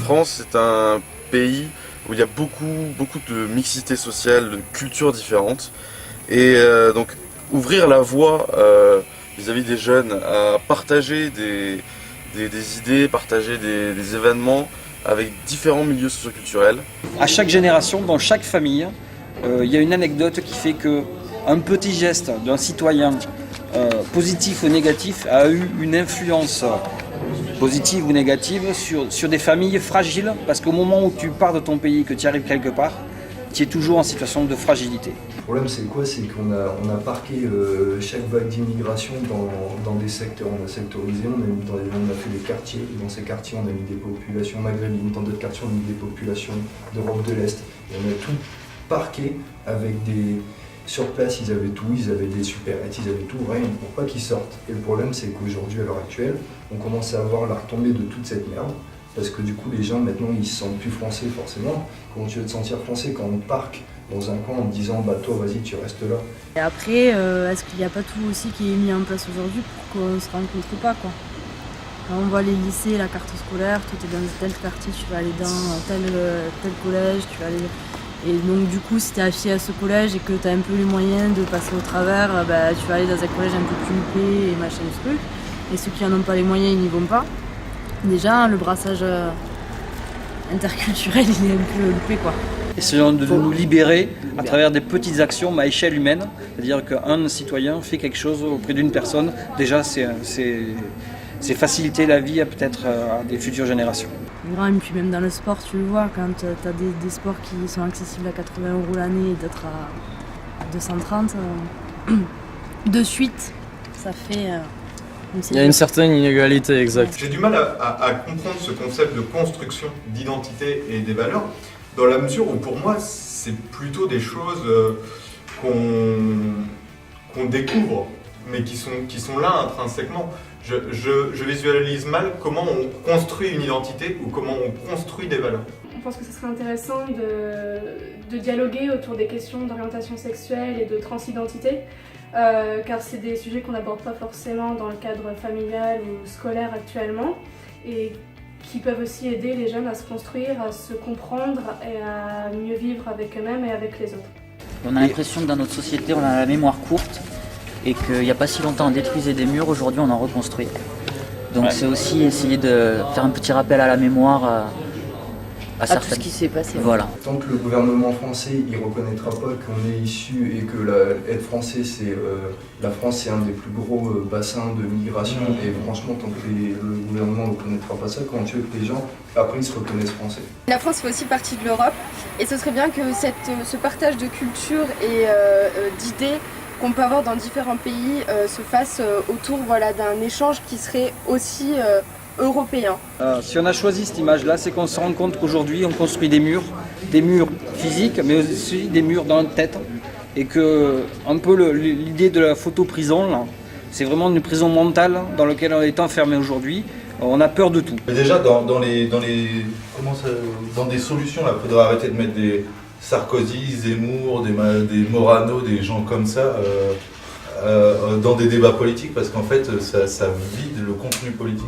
France, c'est un pays où il y a beaucoup de mixité sociale, de cultures différentes. Et donc ouvrir la voie vis-à-vis des jeunes à partager des idées, partager des événements avec différents milieux socioculturels. À chaque génération, dans chaque famille, il y a une anecdote qui fait qu'un petit geste d'un citoyen, positif ou négatif, a eu une influence positive ou négative sur des familles fragiles, parce qu'au moment où tu pars de ton pays, que tu arrives quelque part, tu es toujours en situation de fragilité. Le problème c'est quoi? C'est qu'on a parqué chaque vague d'immigration dans des secteurs, on a sectorisé, on a fait des quartiers, dans ces quartiers on a mis des populations maghrébines, dans d'autres quartiers on a mis des populations d'Europe de l'Est, et on a tout parqué avec des... Sur place ils avaient tout, ils avaient des supérettes, ils avaient tout, rien pour pas qu'ils sortent. Et le problème c'est qu'aujourd'hui à l'heure actuelle, on commence à avoir la retombée de toute cette merde. Parce que du coup les gens maintenant ils se sentent plus français forcément. Comment tu veux te sentir français quand on parque dans un coin en te disant bah toi vas-y tu restes là. Et après est-ce qu'il n'y a pas tout aussi qui est mis en place aujourd'hui pour qu'on ne se rencontre pas quoi. Quand on voit les lycées, la carte scolaire, toi t'es dans tel quartier, tu vas aller dans tel collège, tu vas aller... Et donc du coup si t'es affiché à ce collège et que t'as un peu les moyens de passer au travers, bah, tu vas aller dans un collège un peu plus huppé et machin ce truc. Et ceux qui n'en ont pas les moyens ils n'y vont pas. Déjà, le brassage interculturel, il est un peu loupé, quoi. Essayons de nous libérer à travers des petites actions à échelle humaine. C'est-à-dire qu'un citoyen fait quelque chose auprès d'une personne. Déjà, c'est faciliter la vie à peut-être à des futures générations. Et puis même dans le sport, tu le vois, quand tu as des sports qui sont accessibles à 80 € l'année et d'autres à 230, de suite, ça fait... Il y a une certaine inégalité, exact. J'ai du mal à comprendre ce concept de construction d'identité et des valeurs, dans la mesure où pour moi c'est plutôt des choses qu'on découvre, mais qui sont là intrinsèquement. Je visualise mal comment on construit une identité ou comment on construit des valeurs. Je pense que ce serait intéressant de dialoguer autour des questions d'orientation sexuelle et de transidentité. Car c'est des sujets qu'on n'aborde pas forcément dans le cadre familial ou scolaire actuellement et qui peuvent aussi aider les jeunes à se construire, à se comprendre et à mieux vivre avec eux-mêmes et avec les autres. On a l'impression que dans notre société on a la mémoire courte et qu'il n'y a pas si longtemps on détruisait des murs, aujourd'hui on en reconstruit. Donc c'est aussi essayer de faire un petit rappel à la mémoire à tout ce qui s'est passé. Voilà. Tant que le gouvernement français il reconnaîtra pas qu'on est issu et que être français c'est la France c'est un des plus gros bassins de migration et franchement tant que le gouvernement ne reconnaîtra pas ça, quand tu veux que les gens après ils se reconnaissent français. La France fait aussi partie de l'Europe et ce serait bien que ce partage de culture et d'idées qu'on peut avoir dans différents pays se fasse autour d'un échange qui serait aussi européen. Si on a choisi cette image-là, c'est qu'on se rend compte qu'aujourd'hui on construit des murs physiques, mais aussi des murs dans notre tête. Et que un peu l'idée de la photo-prison, c'est vraiment une prison mentale dans laquelle on est enfermé aujourd'hui. On a peur de tout. Mais déjà dans des solutions, il faudrait arrêter de mettre des Sarkozy, Zemmour, des Morano, des gens comme ça dans des débats politiques parce qu'en fait ça vide le contenu politique.